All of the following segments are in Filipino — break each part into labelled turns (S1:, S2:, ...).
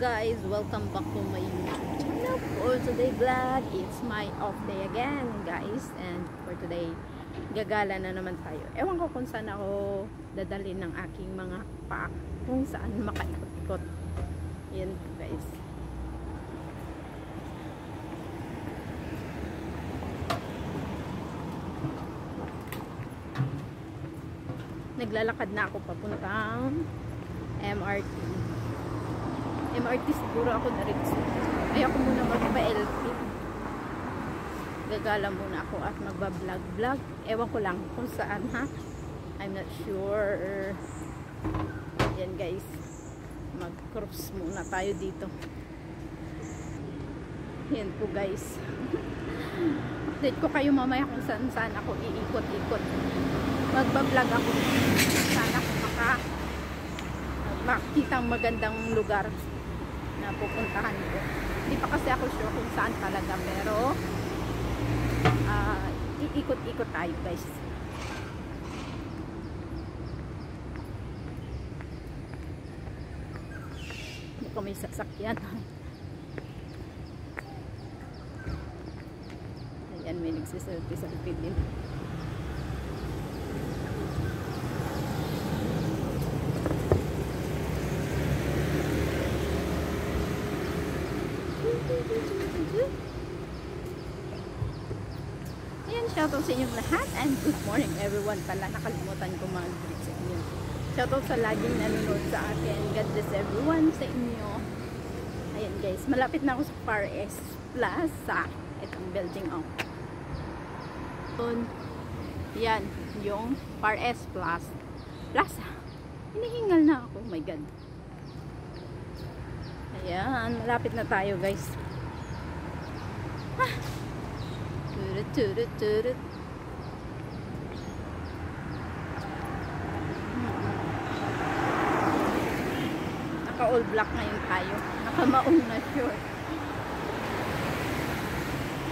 S1: guys, welcome back to my YouTube channel. For today vlog, it's my off day again guys. And for today, gagala na naman tayo. Ewan ko kung saan ako dadalhin ng aking mga paa, kung saan makaikot-ikot. Yan guys. Naglalakad na ako papuntang MRT. MRT siguro ako na rin. Ay ako muna magpa-LT. Gagala muna ako at magba-vlog. Ewan ko lang kung saan ha. I'm not sure. Yan guys. Mag-cross muna tayo dito. Yan po guys. Update ko kayo mamaya kung saan ako iikot-ikot. Magba-vlog ako. Sana ako makita ang magandang lugar na pupuntahan ko. Hindi pa kasi ako sure kung saan talaga, pero iikot-ikot tayo guys. Baka may sasakyan. Ayan, may nagsiselfie din. Ayan, shoutout sa inyong lahat and good morning everyone pala. Nakalimutan ko mag-greet sa inyo. Shoutout sa laging nanonood sa akin. God bless everyone sa inyo. Ayan guys, malapit na ako sa Far East Plaza. Itong building yan, yung Far East Plaza. Hinihingal na ako, oh my god. Ayan, malapit na tayo guys. Turut. Naka all black ngayon tayo. Naka maong na short.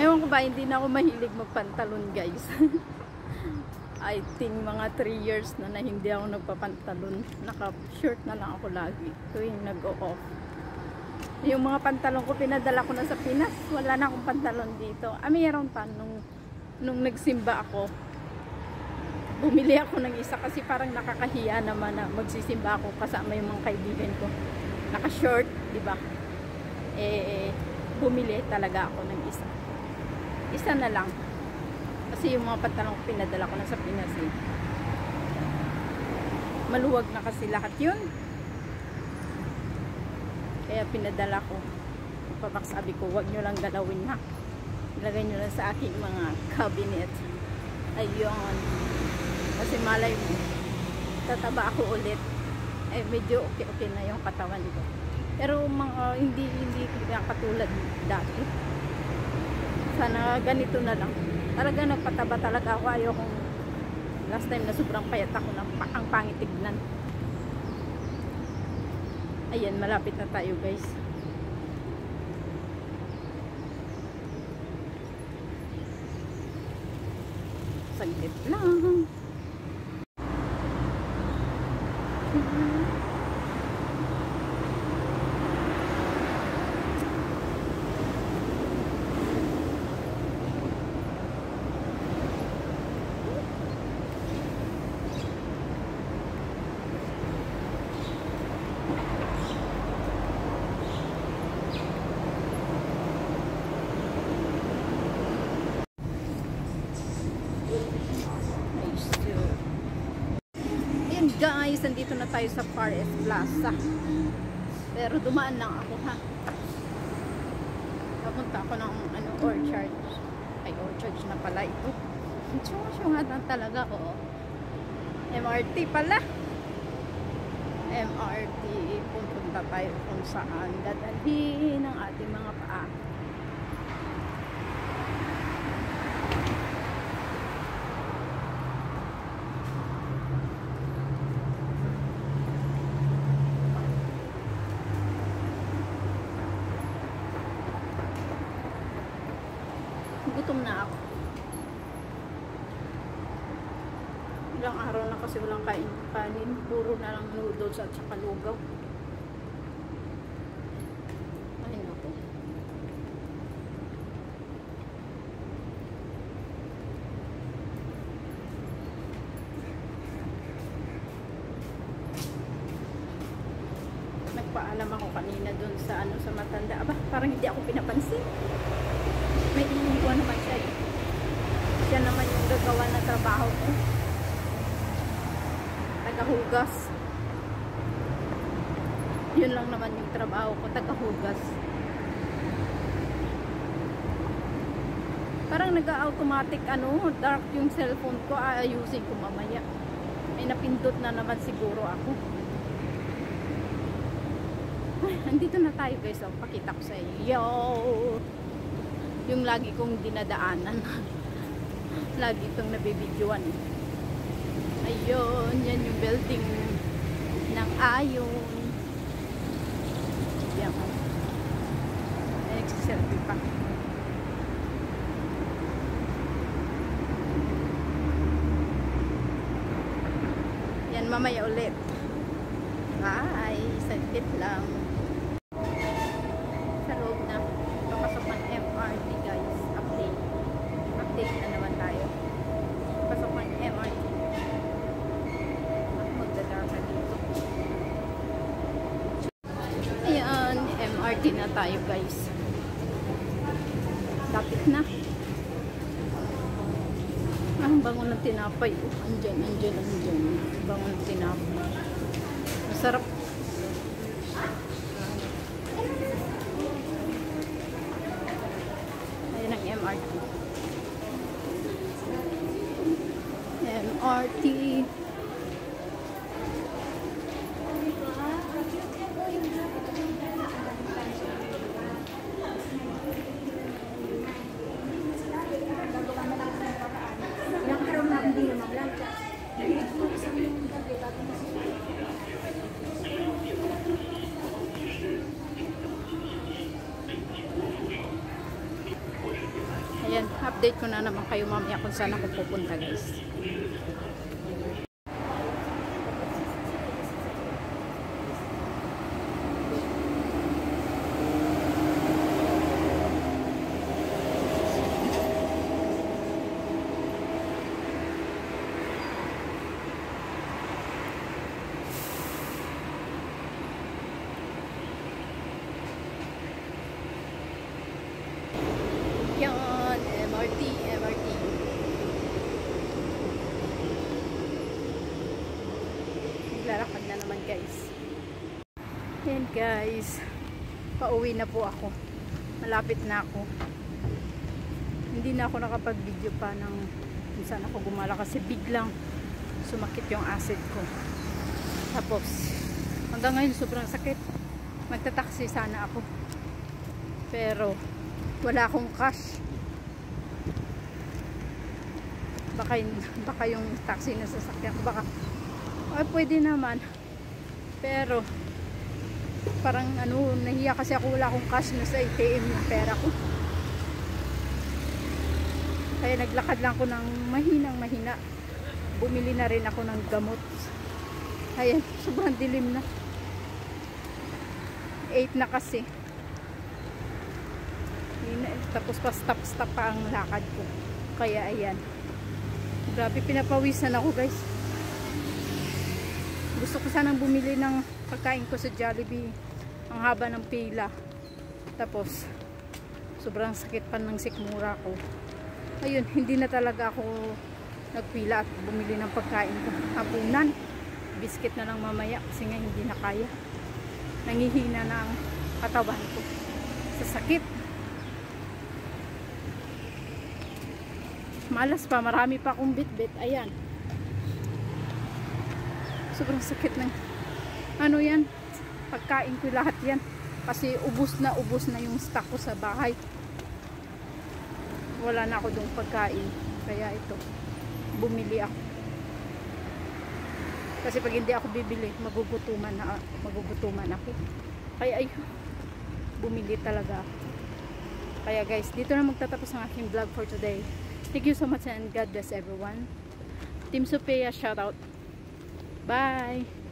S1: Ewan ko ba, hindi na ako mahilig magpantalon guys. I think mga 3 years na hindi ako nagpapantalon. Naka short na lang ako lagi tuwing nag-o-off. Yung mga pantalon ko, pinadala ko na sa Pinas. Wala na akong pantalon dito. Mayroon pa nung nagsimba ako. Bumili ako ng isa kasi parang nakakahiya naman na magsisimba ako kasama yung mga kaibigan ko. Naka-short, di ba? Bumili talaga ako ng isa. Isa na lang. Kasi yung mga pantalon ko, pinadala ko na sa Pinas eh. Maluwag na kasi lahat yun. Kaya pinadala ko. Sabi ko, wag nyo lang galawin na. Ilagay nyo lang sa aking mga cabinet. Ayun. Kasi malay mo, tataba ako ulit. Medyo okay na yung katawan ko. Pero hindi katulad dati. Sana ganito na lang. Talaga nagpataba talaga ako. Ayokong last time na sobrang payat ako ng ang pangit tignan. Ayan, malapit na tayo guys. Saglit lang. Guys, nandito na tayo sa Far East Plaza. Pero dumaan lang ako ha. Papunta ako ng Orchard. Ay, Orchard na pala ito. Tsunga-tsunga talaga oh. MRT pala. MRT. Pupunta tayo kung saan dadalhin ang ating mga paa. Gutom na ako. Ilang araw na kasi walang kain kanin. Puro na lang noodles at saka lugaw. Nagpaalam ako kanina dun sa ano, sa matanda. Aba, parang hindi ako pinapansin. May iniwan naman siya. Siya naman yung gagawa na trabaho ko. Tagahugas. Yun lang naman yung trabaho ko, tagahugas. Parang nag-automatic ano, dark yung cellphone ko. Aayusin ko mamaya. May napindot na naman siguro ako. Ay, andito na tayo guys. So, pakita ko sa iyo. Yung lagi kong dinadaanan. Lagi itong nabibidyoan. Ayun, yan yung building ng Ayon. Yan. Ay, nagsiselfie pa. Yan, mamaya ulit. Bye. Saglit lang. Sa loob na. Papasok ng MRT guys. Update. Update na naman tayo. Papasok ng MRT. Magdadarka dito. Ayan. MRT na tayo guys. Lapit na. Ang bango ng tinapay. Andyan. Bango ng tinapay. Masarap. Ayan ang MRT. MRT. Ayan, update ko na naman kayo mamaya kung saan ako pupunta guys. Yan, MRT. Naglalakad na naman guys. Yan guys. Pauwi na po ako. Malapit na ako. Hindi na ako nakapag-video pa ng kung saan ako gumala kasi biglang sumakit yung acid ko. Tapos, hanggang ngayon sobrang sakit. Magta-taxi sana ako. Pero, wala akong cash. Baka yung taxi na sasakyan ko baka ay pwede naman, pero parang ano, nahiya kasi ako, wala akong cash na sa ATM yung pera ko, kaya naglakad lang ako ng mahina. Bumili na rin ako ng gamot. Ayan, sobrang dilim na, 8 na kasi. Tapos pa stop pa ang lakad ko. Kaya ayan. Grabe, pinapawisan ako guys. Gusto ko sanang bumili ng pagkain ko sa Jollibee. Ang haba ng pila. Tapos sobrang sakit pa ng sikmura ko. Ayun, hindi na talaga ako nagpila at bumili ng pagkain ko. Hapunan. Biscuit na lang mamaya kasi nga hindi na kaya. Nangihina na ang katawan ko sa sakit. Malas pa, marami pa akong bit-bit. Ayan. Sobrang sakit ng ano yan, pagkain ko lahat yan. Kasi ubos na yung stock ko sa bahay. Wala na ako dong pagkain. Kaya ito, bumili ako. Kasi pag hindi ako bibili, magugutuman ako. Kaya ay, bumili talaga ako. Kaya guys, dito na magtatapos ang aking vlog for today. Thank you so much and God bless everyone. Team Sophia, shout out. Bye!